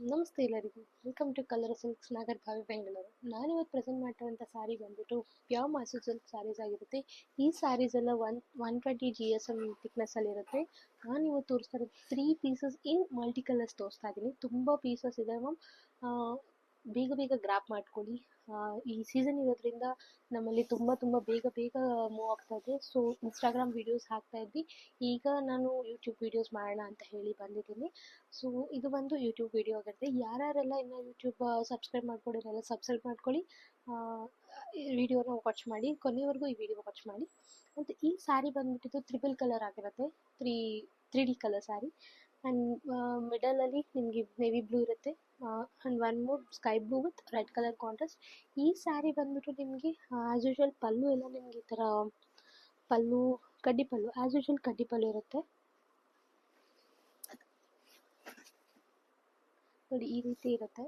ನಮಸ್ತೆ ಎಲ್ಲರಿಗೂ. Welcome to colour silks Nagarbhavi Bengaluru. ನಾನಿವತ್ತು ಪ್ರೆಸೆಂಟ್ ಮಾಡ್ತಿರೋಂಥ ಸ್ಯಾರಿ ಬಂದ್ಬಿಟ್ಟು ಪ್ಯೂರ್ ಮೈಸೂರು ಸಿಲ್ಕ್ ಸ್ಯಾರೀಸ್ ಆಗಿರುತ್ತೆ. ಈ ಸ್ಯಾರೀಸ್ ಎಲ್ಲ 120 GSM ಥಿಕ್ನೆಸ್ಸಲ್ಲಿರುತ್ತೆ. ನಾನಿವತ್ತು ತೋರಿಸ್ತಾ ಇರೋದು 3 ಪೀಸಸ್ ಇನ್ ಮಲ್ಟಿ ಕಲರ್ಸ್ ತೋರಿಸ್ತಾ ಇದ್ದೀನಿ. ತುಂಬ ಪೀಸಸ್ ಇದೆ ಮ್ಯಾಮ್. ಬೇಗ ಬೇಗ ಗ್ರ್ಯಾಪ್ ಮಾಡ್ಕೊಳ್ಳಿ. ಈ ಸೀಸನ್ ಇರೋದ್ರಿಂದ ನಮ್ಮಲ್ಲಿ ತುಂಬ ಬೇಗ ಮೂವ್ ಆಗ್ತಾ ಇದೆ. ಸೊ ಇನ್ಸ್ಟಾಗ್ರಾಮ್ ವೀಡಿಯೋಸ್ ಹಾಕ್ತಾ ಇದ್ವಿ. ಈಗ ನಾನು ಯೂಟ್ಯೂಬ್ ವೀಡಿಯೋಸ್ ಮಾಡೋಣ ಅಂತ ಹೇಳಿ ಬಂದಿದ್ದೀನಿ. ಸೊ ಇದು ಬಂದು ಯೂಟ್ಯೂಬ್ ವೀಡಿಯೋ ಆಗಿರುತ್ತೆ. ಯಾರ್ಯಾರೆಲ್ಲ ಇನ್ನು ಯೂಟ್ಯೂಬ್ ಸಬ್ಸ್ಕ್ರೈಬ್ ಮಾಡ್ಕೊಂಡಿರಲ್ಲ ಸಬ್ಸ್ಕ್ರೈಬ್ ಮಾಡ್ಕೊಳ್ಳಿ. ವಿಡಿಯೋನ ವಾಚ್ ಮಾಡಿ, ಕೊನೆವರೆಗೂ ಈ ವಿಡಿಯೋ ವಾಚ್ ಮಾಡಿ. ಮತ್ತು ಈ ಸ್ಯಾರಿ ಬಂದ್ಬಿಟ್ಟಿದ್ದು ಟ್ರಿಪಲ್ ಕಲರ್ ಆಗಿರುತ್ತೆ. Three D colour sari. And ಮಿಡಲಲ್ಲಿ ನಿಮಗೆ ನೇವಿ ಬ್ಲೂ ಇರುತ್ತೆ. And one more sky blue with red colour contrast. ಈ ಸ್ಯಾರಿ ಬಂದ್ಬಿಟ್ಟು ನಿಮಗೆ ಆ್ಯಸ್ ಯೂಶ್ವಲ್ ಪಲ್ಲು ಎಲ್ಲ ನಿಮಗೆ ಈ ಥರ ಪಲ್ಲು ಕಡ್ಡಿ ಪಲ್ಲು ಆ್ಯಸ್ ಯೂಶ್ವಲ್ ಕಡ್ಡಿ ಪಲ್ಲು ಇರುತ್ತೆ ನೋಡಿ. ಈ ರೀತಿ ಇರುತ್ತೆ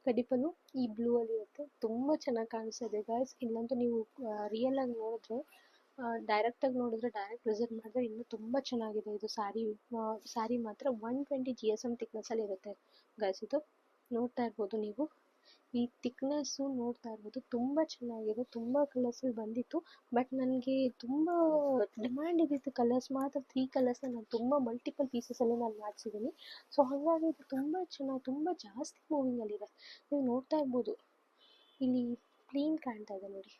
ಕಡ್ಡಿ ಪಲ್ಲು. ಈ ಬ್ಲೂ ಅಲ್ಲಿ ಇರುತ್ತೆ. ತುಂಬ ಚೆನ್ನಾಗಿ ಕಾಣಿಸ್ತಿದೆ ಗಾಯ್ಸ್. ಇಲ್ಲಂತೂ ನೀವು ರಿಯಲ್ ಆಗಿ ನೋಡಿದ್ರೆ, ಡೈರೆಕ್ಟಾಗಿ ನೋಡಿದ್ರೆ, ಡೈರೆಕ್ಟ್ ವಿಸಿಟ್ ಮಾಡಿದ್ರೆ ಇನ್ನೂ ತುಂಬ ಚೆನ್ನಾಗಿದೆ ಇದು ಸ್ಯಾರಿ ಮಾತ್ರ 120 GSM ಥಿಕ್ನೆಸ್ಸಲ್ಲಿ ಇರುತ್ತೆ ಗಾಯ್ಸ್. ಇದು ನೋಡ್ತಾ ಇರ್ಬೋದು ನೀವು, ಈ ಥಿಕ್ನೆಸ್ಸು ನೋಡ್ತಾ ಇರ್ಬೋದು. ತುಂಬ ಚೆನ್ನಾಗಿದೆ. ತುಂಬ ಕಲರ್ಸಲ್ಲಿ ಬಂದಿತ್ತು, ಬಟ್ ನನಗೆ ತುಂಬ ಡಿಮ್ಯಾಂಡ್ ಇದ್ದಿತ್ತು ಕಲರ್ಸ್ ಮಾತ್ರ. 3 ಕಲರ್ಸ್ನ ನಾನು ತುಂಬ ಮಲ್ಟಿಪಲ್ ಪೀಸಸಲ್ಲಿ ನಾನು ಮಾಡಿಸಿದ್ದೀನಿ. ಸೊ ಹಾಗಾಗಿ ಇದು ತುಂಬ ಚೆನ್ನಾಗಿ, ತುಂಬ ಜಾಸ್ತಿ ಮೂವಿಂಗಲ್ಲಿದೆ. ನೀವು ನೋಡ್ತಾ ಇರ್ಬೋದು, ಇಲ್ಲಿ ಕ್ಲೀನ್ ಕಾಣ್ತಾ ಇದೆ ನೋಡಿ.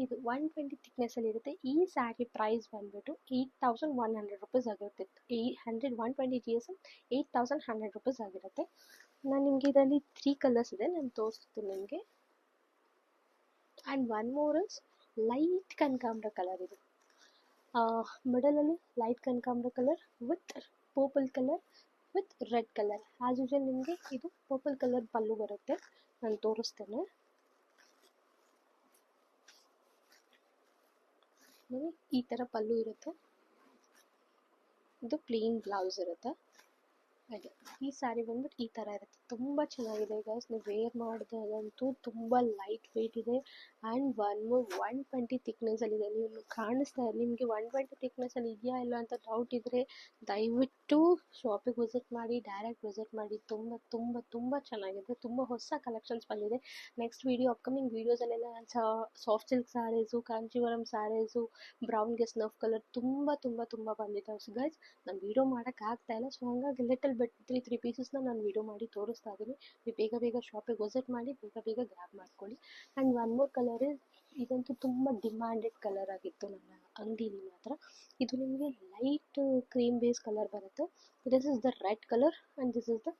ಇದು 120 ಥಿಕ್ನೆಸ್ಸಲ್ಲಿರುತ್ತೆ. ಈ ಸ್ಯಾರಿ ಪ್ರೈಸ್ ಬಂದುಬಿಟ್ಟು 8100 ರುಪೀಸ್ ಆಗಿರುತ್ತೆ. 120 GSM 8100 ರುಪೀಸ್ ಆಗಿರುತ್ತೆ. ನಾನು ನಿಮಗೆ ಇದರಲ್ಲಿ 3 ಕಲರ್ಸ್ ಇದೆ, ನಾನು ತೋರಿಸ್ತೀನಿ ನಿಮಗೆ. And one more is light ಕನಕಾಂಬರ ಕಲರ್. ಇದು ಮಿಡಲಲ್ಲಿ ಲೈಟ್ ಕನಕಾಂಬರ colour with purple colour with red colour. As usual ನಿಮಗೆ ಇದು ಪರ್ಪಲ್ ಕಲರ್ ಪಲ್ಲು ಬರುತ್ತೆ. ನಾನು ತೋರಿಸ್ತೇನೆ ನೋಡಿ. ಈ ಥರ ಪಲ್ಲು ಇರುತ್ತೆ. ಇದು ಪ್ಲೇನ್ ಬ್ಲೌಸ್ ಇರುತ್ತೆ. ಹಾಗೆ ಈ ಸ್ಯಾರಿ ಬಂದ್ಬಿಟ್ಟು ಈ ಥರ ಇರುತ್ತೆ. ತುಂಬ ಚೆನ್ನಾಗಿದೆ ಗೈಸ್. ನೀವು ವೇರ್ ಮಾಡಿದಾಗಂತೂ ತುಂಬ ಲೈಟ್ ವೆಯ್ಟ್ ಇದೆ. ಆ್ಯಂಡ್ 120 ಥಿಕ್ನೆಸ್ಸಲ್ಲಿದೆ. ನೀವು ಕಾಣಿಸ್ತಾ ಇದೆ ನಿಮಗೆ 120 ಥಿಕ್ನೆಸ್ಸಲ್ಲಿ ಇದೆಯಾ ಇಲ್ಲ ಅಂತ ಡೌಟ್ ಇದ್ದರೆ ದಯವಿಟ್ಟು ಶಾಪಿಗೆ ವಿಸಿಟ್ ಮಾಡಿ, ಡೈರೆಕ್ಟ್ ವಿಸಿಟ್ ಮಾಡಿ. ತುಂಬ ಚೆನ್ನಾಗಿದೆ. ತುಂಬ ಹೊಸ ಕಲೆಕ್ಷನ್ಸ್ ಬಂದಿದೆ. ನೆಕ್ಸ್ಟ್ ಅಪ್ಕಮಿಂಗ್ ವೀಡಿಯೋಸಲ್ಲೆಲ್ಲ ನಾನು ಸಾಫ್ಟ್ ಸಿಲ್ಕ್ ಸ್ಯಾರೀಸು, ಕಾಂಚೀವರಂ ಸ್ಯಾರೀಸು, ಬ್ರೌನ್ಗೆ ಸ್ನಫ್ ಕಲರ್ ತುಂಬ ಬಂದಿದೆ ಗೈಸ್. ನಾನು ವೀಡಿಯೋ ಮಾಡೋಕ್ಕಾಗ್ತಾ ಇಲ್ಲ. ಸೊ ಹಾಗಾಗಿ ಲಿಟಲ್ ಬಿಟ್ 3 ಪೀಸಸ್ನ ನಾನು ವೀಡಿಯೋ ಮಾಡಿ ತೋರಿಸ್ತಾ ಇದ್ದೀನಿ. ನೀವು ಬೇಗ ಶಾಪಿಗೆ ವಿಸಿಟ್ ಮಾಡಿ, ಬೇಗ ಗ್ರ್ಯಾಬ್ ಮಾಡ್ಕೊಳ್ಳಿ. ಆ್ಯಂಡ್ ಒನ್ ಮೋರ್ ಕಲರ್ ಇದಂತೂ ತುಂಬ ಡಿಮ್ಯಾಂಡೆಡ್ ಕಲರ್ ಆಗಿತ್ತು ನನ್ನ ಅಂಗಡಿಲಿ ಮಾತ್ರ. ಇದು ನಿಮಗೆ ಲೈಟ್ ಕ್ರೀಮ್ ಬೇಸ್ ಕಲರ್ ಬರುತ್ತೆ. This is the red colour and this is the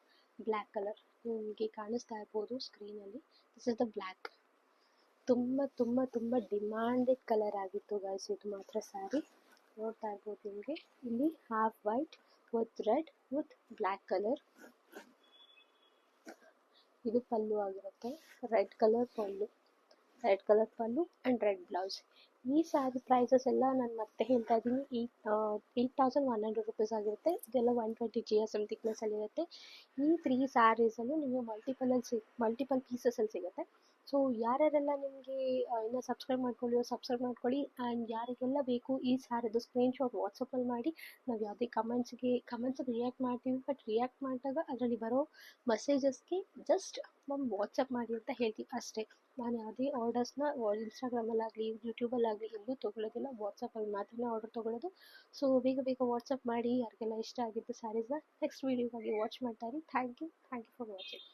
black colour. ನಿಮಗೆ ಕಾಣಿಸ್ತಾ ಇರ್ಬೋದು ಸ್ಕ್ರೀನಲ್ಲಿ. This is the black. ತುಂಬ ಡಿಮ್ಯಾಂಡೆಡ್ ಕಲರ್ ಆಗಿತ್ತು ಗೈಸ್. ಇದು ಮಾತ್ರ ಸ್ಯಾರಿ ನೋಡ್ತಾ ಇರ್ಬೋದು ನಿಮಗೆ. ಇಲ್ಲಿ half white with red with black colour. ಇದು ಪಲ್ಲು ಆಗಿರುತ್ತೆ. Red colour pallu and red blouse. ಈ ಸ್ಯಾರಿ ಪ್ರೈಸಸ್ ಎಲ್ಲ ನಾನು ಮತ್ತೆ ಹೇಳ್ತಾ ಇದ್ದೀನಿ. 8100 ರುಪೀಸ್ ಆಗಿರುತ್ತೆ. ಇದೆಲ್ಲ 120 GSM ಥಿಕ್ನೆಸ್ಸಲ್ಲಿರುತ್ತೆ. ಈ 3 ಸ್ಯಾರೀಸಲ್ಲೂ ನಿಮಗೆ ಮಲ್ಟಿಪಲ್ ಪೀಸಸಲ್ಲಿ ಸಿಗುತ್ತೆ. ಸೊ ಯಾರ್ಯಾರೆಲ್ಲ ನಿಮಗೆ ಇನ್ನೂ ಸಬ್ಸ್ಕ್ರೈಬ್ ಮಾಡ್ಕೊಳ್ಳಿ. ಆ್ಯಂಡ್ ಯಾರಿಗೆಲ್ಲ ಬೇಕು ಈ ಸ್ಯಾರಿದು ಸ್ಕ್ರೀನ್ಶಾಟ್ ವಾಟ್ಸಪ್ಪಲ್ಲಿ ಮಾಡಿ. ನಾವು ಯಾವುದೇ ಕಮೆಂಟ್ಸ್ಗೆ ರಿಯಾಕ್ಟ್ ಮಾಡ್ತೀವಿ. ಬಟ್ ರಿಯಾಕ್ಟ್ ಮಾಡಿದಾಗ ಅದರಲ್ಲಿ ಬರೋ ಮೆಸೇಜಸ್ಗೆ ಜಸ್ಟ್ ವಾಟ್ಸಪ್ ಮಾಡಿ ಅಂತ ಹೇಳ್ತೀವಿ ಅಷ್ಟೇ. ನಾನು ಯಾವುದೇ ಆರ್ಡರ್ಸ್ನ ಇನ್ಸ್ಟಾಗ್ರಾಮಲ್ಲಾಗಲಿ ಯೂಟ್ಯೂಬಲ್ಲಾಗಲಿ ಎಲ್ಲೂ ತೊಗೊಳ್ಳೋದಿಲ್ಲ. ವಾಟ್ಸಪ್ಪಲ್ಲಿ ಮಾತ್ರ ಆರ್ಡರ್ ತೊಗೊಳ್ಳೋದು. ಸೊ ಬೇಗ ವಾಟ್ಸಪ್ ಮಾಡಿ. ಯಾರಿಗೆಲ್ಲ ಇಷ್ಟ ಆಗಿದ್ದು ಸ್ಯಾರೀಸ್ನ ನೆಕ್ಸ್ಟ್ ವೀಡಿಯೋಗಾಗಿ ವಾಚ್ ಮಾಡ್ತಾ ಇರಿ. Thank you for watching.